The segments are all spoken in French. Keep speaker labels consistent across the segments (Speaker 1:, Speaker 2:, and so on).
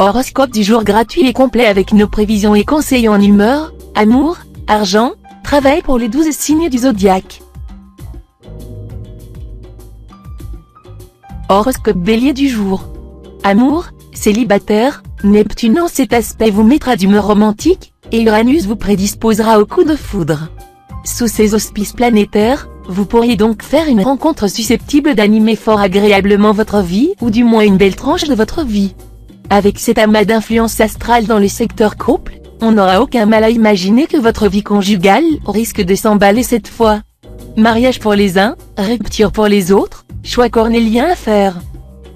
Speaker 1: Horoscope du jour gratuit et complet avec nos prévisions et conseils en humeur, amour, argent, travail pour les 12 signes du zodiaque. Horoscope Bélier du jour. Amour, célibataire, Neptune en cet aspect vous mettra d'humeur romantique, et Uranus vous prédisposera au coup de foudre. Sous ces auspices planétaires, vous pourriez donc faire une rencontre susceptible d'animer fort agréablement votre vie, ou du moins une belle tranche de votre vie. Avec cet amas d'influence astrale dans le secteur couple, on n'aura aucun mal à imaginer que votre vie conjugale risque de s'emballer cette fois. Mariage pour les uns, rupture pour les autres, choix cornélien à faire.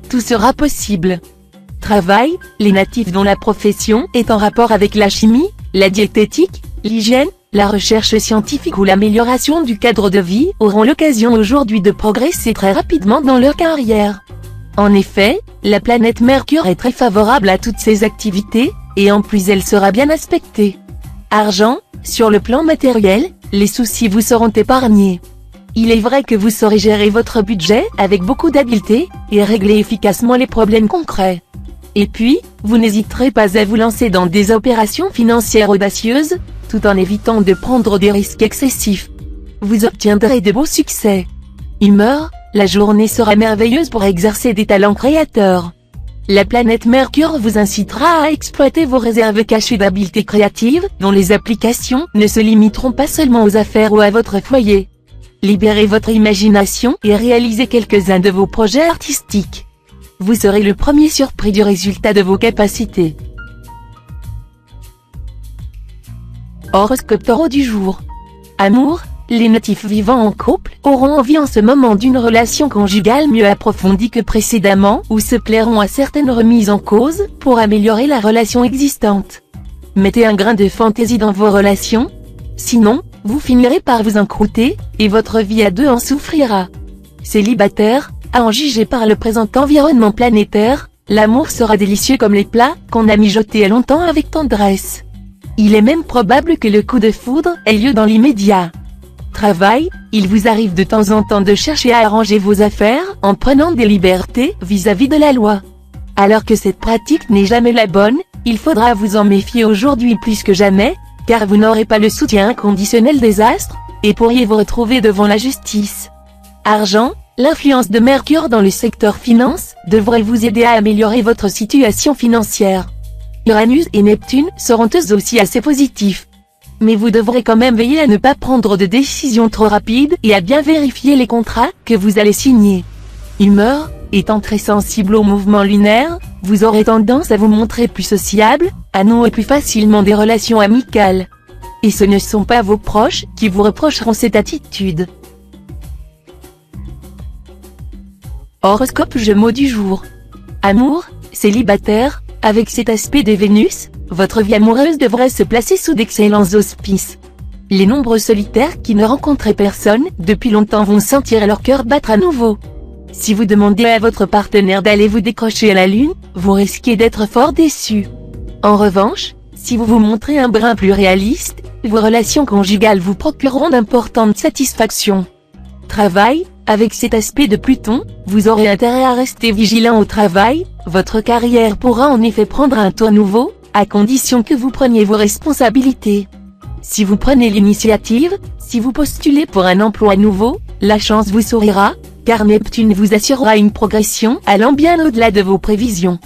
Speaker 1: Tout sera possible. Travail, les natifs dont la profession est en rapport avec la chimie, la diététique, l'hygiène, la recherche scientifique ou l'amélioration du cadre de vie auront l'occasion aujourd'hui de progresser très rapidement dans leur carrière. En effet, la planète Mercure est très favorable à toutes ces activités, et en plus elle sera bien aspectée. Argent, sur le plan matériel, les soucis vous seront épargnés. Il est vrai que vous saurez gérer votre budget avec beaucoup d'habileté, et régler efficacement les problèmes concrets. Et puis, vous n'hésiterez pas à vous lancer dans des opérations financières audacieuses, tout en évitant de prendre des risques excessifs. Vous obtiendrez de beaux succès. Humeur, la journée sera merveilleuse pour exercer des talents créateurs. La planète Mercure vous incitera à exploiter vos réserves cachées d'habileté créative, dont les applications ne se limiteront pas seulement aux affaires ou à votre foyer. Libérez votre imagination et réalisez quelques-uns de vos projets artistiques. Vous serez le premier surpris du résultat de vos capacités. Horoscope Taureau du jour. Amour, les natifs vivant en couple auront envie en ce moment d'une relation conjugale mieux approfondie que précédemment ou se plairont à certaines remises en cause pour améliorer la relation existante. Mettez un grain de fantaisie dans vos relations. Sinon, vous finirez par vous encrouter, et votre vie à deux en souffrira. Célibataire, à en juger par le présent environnement planétaire, l'amour sera délicieux comme les plats qu'on a mijotés longtemps avec tendresse. Il est même probable que le coup de foudre ait lieu dans l'immédiat. Travail, il vous arrive de temps en temps de chercher à arranger vos affaires en prenant des libertés vis-à-vis de la loi. Alors que cette pratique n'est jamais la bonne, il faudra vous en méfier aujourd'hui plus que jamais, car vous n'aurez pas le soutien inconditionnel des astres, et pourriez vous retrouver devant la justice. Argent, l'influence de Mercure dans le secteur finance devrait vous aider à améliorer votre situation financière. Uranus et Neptune seront eux aussi assez positifs. Mais vous devrez quand même veiller à ne pas prendre de décisions trop rapides et à bien vérifier les contrats que vous allez signer. Humeur, étant très sensible aux mouvements lunaires, vous aurez tendance à vous montrer plus sociable, à nouer plus facilement des relations amicales. Et ce ne sont pas vos proches qui vous reprocheront cette attitude. Horoscope Gémeaux du jour. Amour, célibataire, avec cet aspect de Vénus, votre vie amoureuse devrait se placer sous d'excellents auspices. Les nombreux solitaires qui ne rencontraient personne depuis longtemps vont sentir leur cœur battre à nouveau. Si vous demandez à votre partenaire d'aller vous décrocher à la lune, vous risquez d'être fort déçu. En revanche, si vous vous montrez un brin plus réaliste, vos relations conjugales vous procureront d'importantes satisfactions. Travail, avec cet aspect de Pluton, vous aurez intérêt à rester vigilant au travail, votre carrière pourra en effet prendre un tour nouveau, à condition que vous preniez vos responsabilités. Si vous prenez l'initiative, si vous postulez pour un emploi nouveau, la chance vous sourira, car Neptune vous assurera une progression allant bien au-delà de vos prévisions.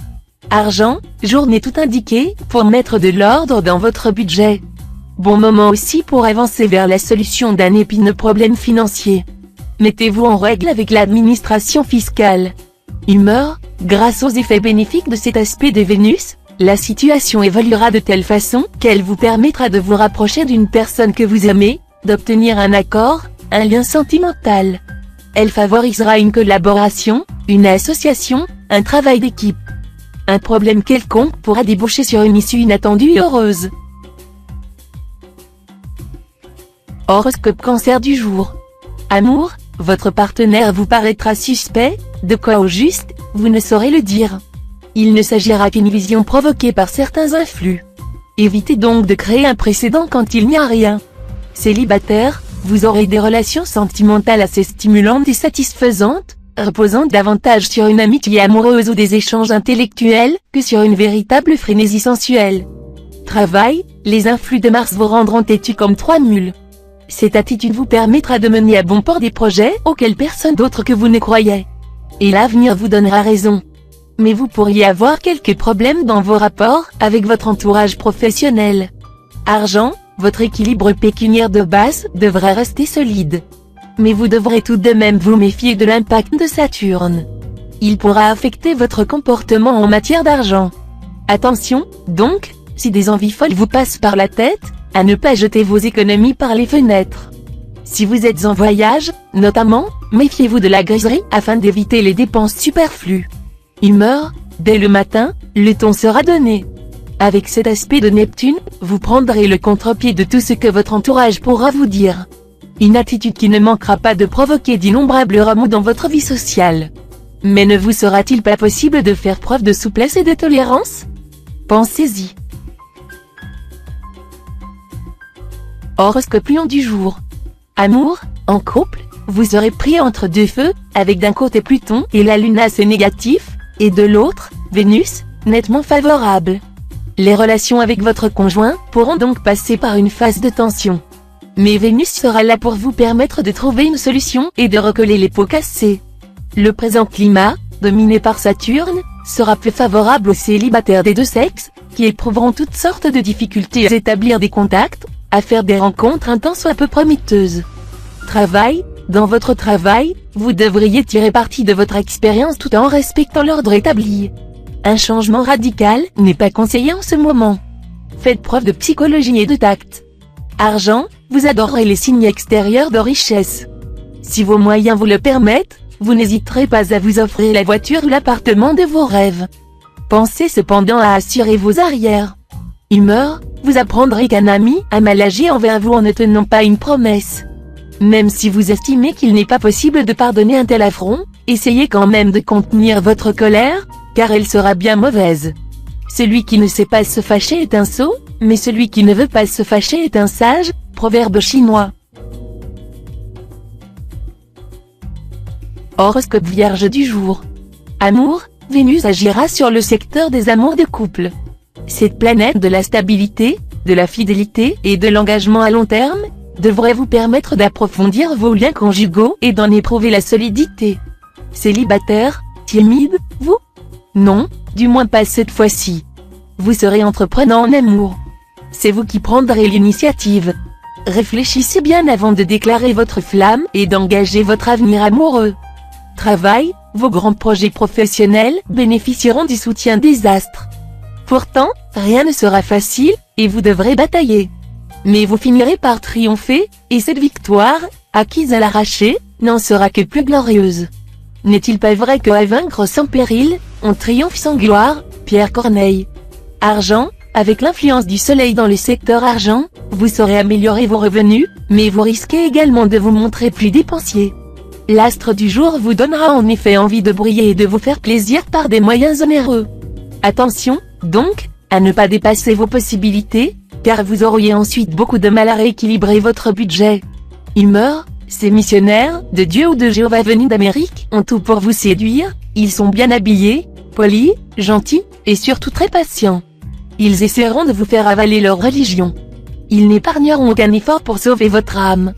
Speaker 1: Argent, journée tout indiquée pour mettre de l'ordre dans votre budget. Bon moment aussi pour avancer vers la solution d'un épineux problème financier. Mettez-vous en règle avec l'administration fiscale. Humeur, grâce aux effets bénéfiques de cet aspect de Vénus, la situation évoluera de telle façon qu'elle vous permettra de vous rapprocher d'une personne que vous aimez, d'obtenir un accord, un lien sentimental. Elle favorisera une collaboration, une association, un travail d'équipe. Un problème quelconque pourra déboucher sur une issue inattendue et heureuse. Horoscope Cancer du jour. Amour, votre partenaire vous paraîtra suspect, de quoi au juste, vous ne saurez le dire. Il ne s'agira qu'une vision provoquée par certains influx. Évitez donc de créer un précédent quand il n'y a rien. Célibataire, vous aurez des relations sentimentales assez stimulantes et satisfaisantes, reposant davantage sur une amitié amoureuse ou des échanges intellectuels, que sur une véritable frénésie sensuelle. Travail, les influx de Mars vous rendront têtus comme trois mules. Cette attitude vous permettra de mener à bon port des projets auxquels personne d'autre que vous ne croyait. Et l'avenir vous donnera raison. Mais vous pourriez avoir quelques problèmes dans vos rapports avec votre entourage professionnel. Argent, votre équilibre pécuniaire de base devrait rester solide. Mais vous devrez tout de même vous méfier de l'impact de Saturne. Il pourra affecter votre comportement en matière d'argent. Attention, donc, si des envies folles vous passent par la tête, à ne pas jeter vos économies par les fenêtres. Si vous êtes en voyage, notamment, méfiez-vous de la griserie afin d'éviter les dépenses superflues. Humeur, dès le matin, le ton sera donné. Avec cet aspect de Neptune, vous prendrez le contre-pied de tout ce que votre entourage pourra vous dire. Une attitude qui ne manquera pas de provoquer d'innombrables remous dans votre vie sociale. Mais ne vous sera-t-il pas possible de faire preuve de souplesse et de tolérance? Pensez-y. Horoscope Lion du jour. Amour, en couple, vous serez pris entre deux feux, avec d'un côté Pluton et la Lune assez négatif, et de l'autre, Vénus, nettement favorable. Les relations avec votre conjoint pourront donc passer par une phase de tension. Mais Vénus sera là pour vous permettre de trouver une solution et de recoller les pots cassés. Le présent climat, dominé par Saturne, sera peu favorable aux célibataires des deux sexes, qui éprouveront toutes sortes de difficultés à établir des contacts, à faire des rencontres un tant soit peu prometteuses. Travail, dans votre travail, vous devriez tirer parti de votre expérience tout en respectant l'ordre établi. Un changement radical n'est pas conseillé en ce moment. Faites preuve de psychologie et de tact. Argent, vous adorerez les signes extérieurs de richesse. Si vos moyens vous le permettent, vous n'hésiterez pas à vous offrir la voiture ou l'appartement de vos rêves. Pensez cependant à assurer vos arrières. Humeur, vous apprendrez qu'un ami a mal agi envers vous en ne tenant pas une promesse. Même si vous estimez qu'il n'est pas possible de pardonner un tel affront, essayez quand même de contenir votre colère, car elle sera bien mauvaise. Celui qui ne sait pas se fâcher est un sot, mais celui qui ne veut pas se fâcher est un sage, proverbe chinois. Horoscope Vierge du jour. Amour, Vénus agira sur le secteur des amours de couple. Cette planète de la stabilité, de la fidélité et de l'engagement à long terme, devrait vous permettre d'approfondir vos liens conjugaux et d'en éprouver la solidité. Célibataire, timide, vous? Non, du moins pas cette fois-ci. Vous serez entreprenant en amour. C'est vous qui prendrez l'initiative. Réfléchissez bien avant de déclarer votre flamme et d'engager votre avenir amoureux. Travail, vos grands projets professionnels bénéficieront du soutien des astres. Pourtant, rien ne sera facile, et vous devrez batailler. Mais vous finirez par triompher, et cette victoire, acquise à l'arraché, n'en sera que plus glorieuse. N'est-il pas vrai que à vaincre sans péril, on triomphe sans gloire, Pierre Corneille. Argent, avec l'influence du soleil dans le secteur argent, vous saurez améliorer vos revenus, mais vous risquez également de vous montrer plus dépensier. L'astre du jour vous donnera en effet envie de briller et de vous faire plaisir par des moyens onéreux. Attention, donc, à ne pas dépasser vos possibilités, car vous auriez ensuite beaucoup de mal à rééquilibrer votre budget. Humeur, ces missionnaires, de Dieu ou de Jéhovah venus d'Amérique, ont tout pour vous séduire, ils sont bien habillés, polis, gentils, et surtout très patients. Ils essaieront de vous faire avaler leur religion. Ils n'épargneront aucun effort pour sauver votre âme.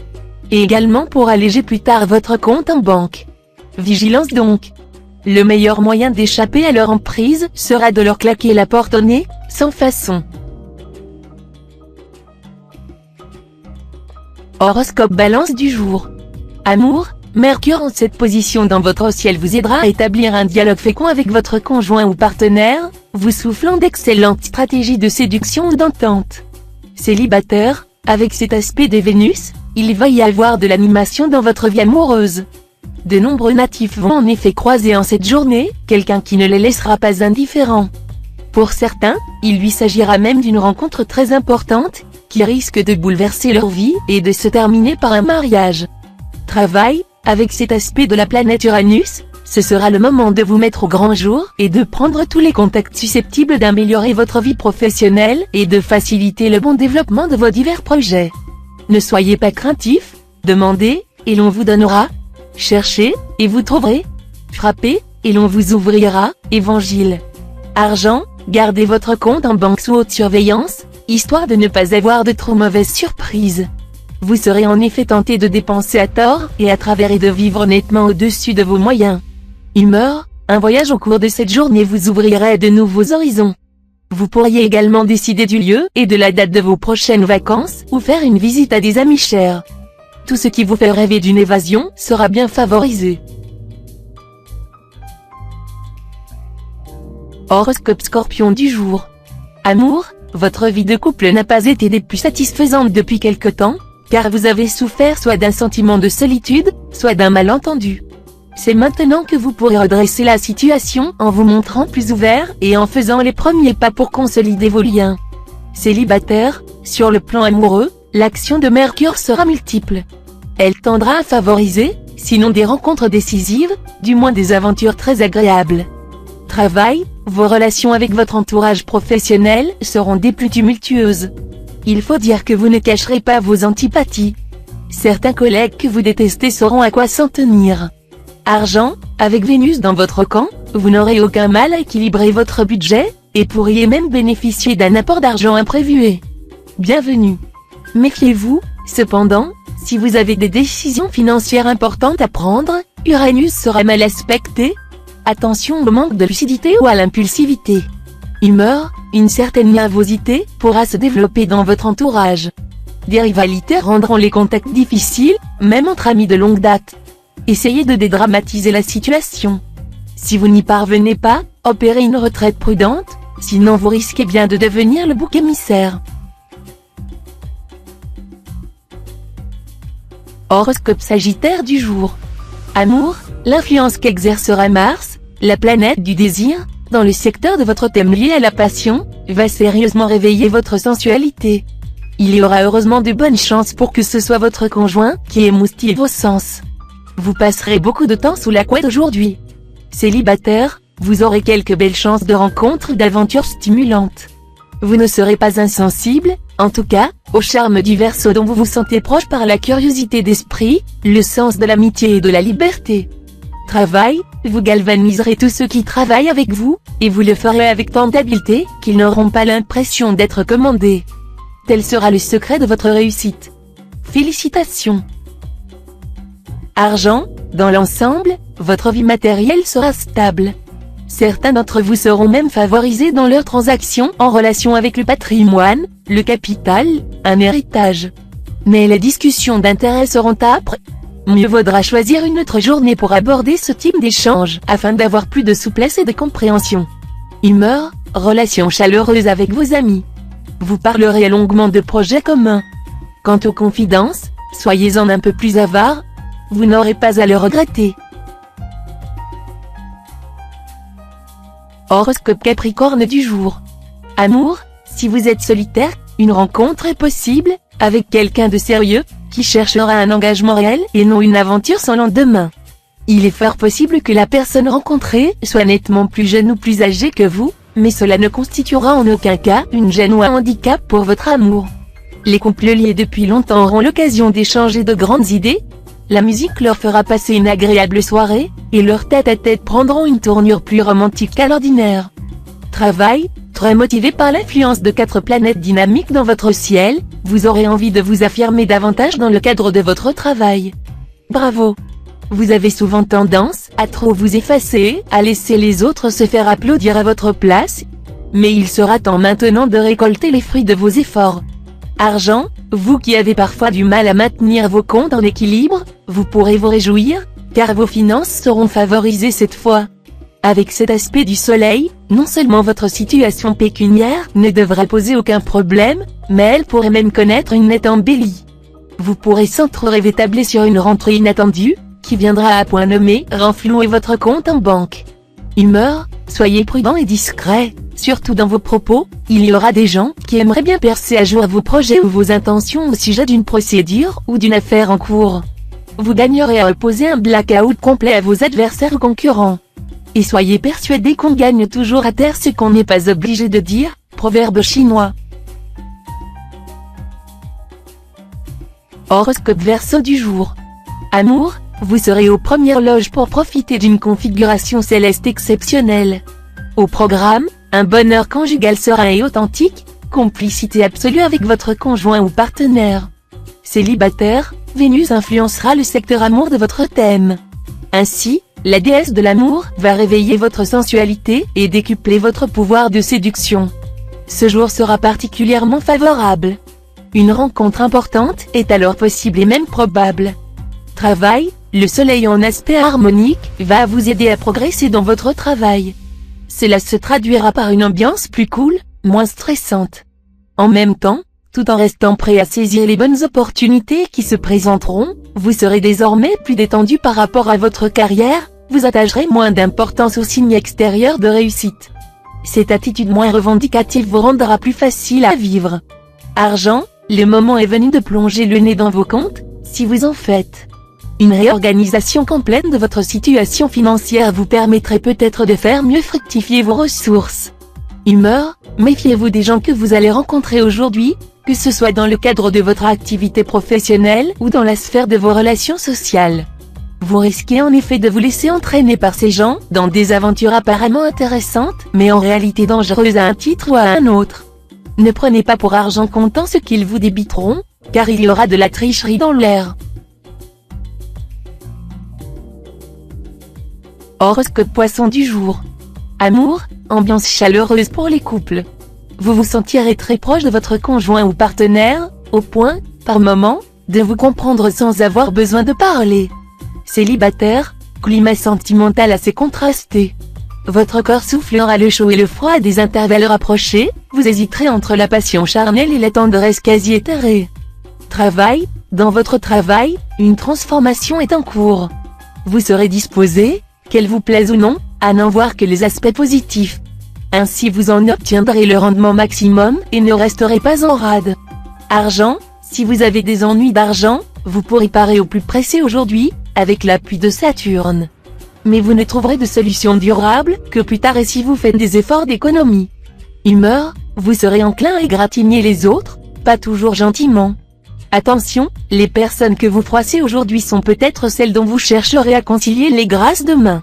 Speaker 1: Et également pour alléger plus tard votre compte en banque. Vigilance donc. Le meilleur moyen d'échapper à leur emprise sera de leur claquer la porte au nez, sans façon. Horoscope Balance du jour. Amour, Mercure en cette position dans votre ciel vous aidera à établir un dialogue fécond avec votre conjoint ou partenaire, vous soufflant d'excellentes stratégies de séduction ou d'entente. Célibataire, avec cet aspect de Vénus, il va y avoir de l'animation dans votre vie amoureuse. De nombreux natifs vont en effet croiser en cette journée, quelqu'un qui ne les laissera pas indifférents. Pour certains, il lui s'agira même d'une rencontre très importante, qui risque de bouleverser leur vie et de se terminer par un mariage. Travail, avec cet aspect de la planète Uranus, ce sera le moment de vous mettre au grand jour et de prendre tous les contacts susceptibles d'améliorer votre vie professionnelle et de faciliter le bon développement de vos divers projets. Ne soyez pas craintifs, demandez, et l'on vous donnera. Cherchez, et vous trouverez. Frappez, et l'on vous ouvrira. Évangile. Argent, gardez votre compte en banque sous haute surveillance, histoire de ne pas avoir de trop mauvaises surprises. Vous serez en effet tenté de dépenser à tort et à travers et de vivre nettement au-dessus de vos moyens. Humeur, un voyage au cours de cette journée vous ouvrirait de nouveaux horizons. Vous pourriez également décider du lieu et de la date de vos prochaines vacances ou faire une visite à des amis chers. Tout ce qui vous fait rêver d'une évasion sera bien favorisé. Horoscope Scorpion du jour. Amour, votre vie de couple n'a pas été des plus satisfaisantes depuis quelque temps, car vous avez souffert soit d'un sentiment de solitude, soit d'un malentendu. C'est maintenant que vous pourrez redresser la situation en vous montrant plus ouvert et en faisant les premiers pas pour consolider vos liens. Célibataire, sur le plan amoureux, l'action de Mercure sera multiple. Elle tendra à favoriser, sinon des rencontres décisives, du moins des aventures très agréables. Travail, vos relations avec votre entourage professionnel seront des plus tumultueuses. Il faut dire que vous ne cacherez pas vos antipathies. Certains collègues que vous détestez sauront à quoi s'en tenir. Argent, avec Vénus dans votre camp, vous n'aurez aucun mal à équilibrer votre budget, et pourriez même bénéficier d'un apport d'argent imprévu. Bienvenue. Méfiez-vous, cependant, si vous avez des décisions financières importantes à prendre, Uranus sera mal aspecté. Attention au manque de lucidité ou à l'impulsivité. Humeur, une certaine nervosité pourra se développer dans votre entourage. Des rivalités rendront les contacts difficiles, même entre amis de longue date. Essayez de dédramatiser la situation. Si vous n'y parvenez pas, opérez une retraite prudente, sinon vous risquez bien de devenir le bouc émissaire. Horoscope Sagittaire du jour. Amour, l'influence qu'exercera Mars, la planète du désir, dans le secteur de votre thème lié à la passion, va sérieusement réveiller votre sensualité. Il y aura heureusement de bonnes chances pour que ce soit votre conjoint qui émoustille vos sens. Vous passerez beaucoup de temps sous la couette aujourd'hui. Célibataire, vous aurez quelques belles chances de rencontres et d'aventures stimulantes. Vous ne serez pas insensible, en tout cas, au charme du Verseau dont vous vous sentez proche par la curiosité d'esprit, le sens de l'amitié et de la liberté. Travail, vous galvaniserez tous ceux qui travaillent avec vous, et vous le ferez avec tant d'habileté qu'ils n'auront pas l'impression d'être commandés. Tel sera le secret de votre réussite. Félicitations. Argent, dans l'ensemble, votre vie matérielle sera stable. Certains d'entre vous seront même favorisés dans leurs transactions en relation avec le patrimoine, le capital, un héritage. Mais les discussions d'intérêt seront âpres. Mieux vaudra choisir une autre journée pour aborder ce type d'échange afin d'avoir plus de souplesse et de compréhension. Humeur, relation chaleureuse avec vos amis. Vous parlerez longuement de projets communs. Quant aux confidences, soyez-en un peu plus avares. Vous n'aurez pas à le regretter. Horoscope Capricorne du jour. Amour, si vous êtes solitaire, une rencontre est possible, avec quelqu'un de sérieux, qui cherchera un engagement réel et non une aventure sans lendemain. Il est fort possible que la personne rencontrée soit nettement plus jeune ou plus âgée que vous, mais cela ne constituera en aucun cas une gêne ou un handicap pour votre amour. Les couples liés depuis longtemps auront l'occasion d'échanger de grandes idées. La musique leur fera passer une agréable soirée, et leurs tête-à-tête prendront une tournure plus romantique qu'à l'ordinaire. Travail, très motivé par l'influence de 4 planètes dynamiques dans votre ciel, vous aurez envie de vous affirmer davantage dans le cadre de votre travail. Bravo! Vous avez souvent tendance à trop vous effacer, à laisser les autres se faire applaudir à votre place, mais il sera temps maintenant de récolter les fruits de vos efforts. Argent, vous qui avez parfois du mal à maintenir vos comptes en équilibre, vous pourrez vous réjouir, car vos finances seront favorisées cette fois. Avec cet aspect du soleil, non seulement votre situation pécuniaire ne devra poser aucun problème, mais elle pourrait même connaître une nette embellie. Vous pourrez sans trop rêver tabler sur une rentrée inattendue, qui viendra à point nommé renflouer votre compte en banque. Humeur, soyez prudent et discret, surtout dans vos propos, il y aura des gens qui aimeraient bien percer à jour vos projets ou vos intentions au sujet d'une procédure ou d'une affaire en cours. Vous gagnerez à opposer un blackout complet à vos adversaires ou concurrents. Et soyez persuadés qu'on gagne toujours à terre ce qu'on n'est pas obligé de dire, proverbe chinois. Horoscope Verseau du jour. Amour, Vous serez aux premières loges pour profiter d'une configuration céleste exceptionnelle. Au programme, un bonheur conjugal serein et authentique, complicité absolue avec votre conjoint ou partenaire. Célibataire, Vénus influencera le secteur amour de votre thème. Ainsi, la déesse de l'amour va réveiller votre sensualité et décupler votre pouvoir de séduction. Ce jour sera particulièrement favorable. Une rencontre importante est alors possible et même probable. Travail, le soleil en aspect harmonique va vous aider à progresser dans votre travail. Cela se traduira par une ambiance plus cool, moins stressante. En même temps, tout en restant prêt à saisir les bonnes opportunités qui se présenteront, vous serez désormais plus détendu par rapport à votre carrière, vous attacherez moins d'importance aux signes extérieurs de réussite. Cette attitude moins revendicative vous rendra plus facile à vivre. Argent, le moment est venu de plonger le nez dans vos comptes, si vous en faites. Une réorganisation complète de votre situation financière vous permettrait peut-être de faire mieux fructifier vos ressources. Humeur, méfiez-vous des gens que vous allez rencontrer aujourd'hui, que ce soit dans le cadre de votre activité professionnelle ou dans la sphère de vos relations sociales. Vous risquez en effet de vous laisser entraîner par ces gens dans des aventures apparemment intéressantes, mais en réalité dangereuses à un titre ou à un autre. Ne prenez pas pour argent comptant ce qu'ils vous débiteront, car il y aura de la tricherie dans l'air. Horoscope Poisson du jour. Amour, ambiance chaleureuse pour les couples. Vous vous sentirez très proche de votre conjoint ou partenaire, au point, par moment, de vous comprendre sans avoir besoin de parler. Célibataire, climat sentimental assez contrasté. Votre corps soufflera le chaud et le froid à des intervalles rapprochés, vous hésiterez entre la passion charnelle et la tendresse quasi éthérée. Travail, dans votre travail, une transformation est en cours. Vous serez disposé, qu'elle vous plaise ou non, à n'en voir que les aspects positifs. Ainsi vous en obtiendrez le rendement maximum et ne resterez pas en rade. Argent, si vous avez des ennuis d'argent, vous pourrez parer au plus pressé aujourd'hui, avec l'appui de Saturne. Mais vous ne trouverez de solution durable que plus tard et si vous faites des efforts d'économie. Humeur, vous serez enclin à égratigner les autres, pas toujours gentiment. Attention, les personnes que vous froissez aujourd'hui sont peut-être celles dont vous chercherez à concilier les grâces demain.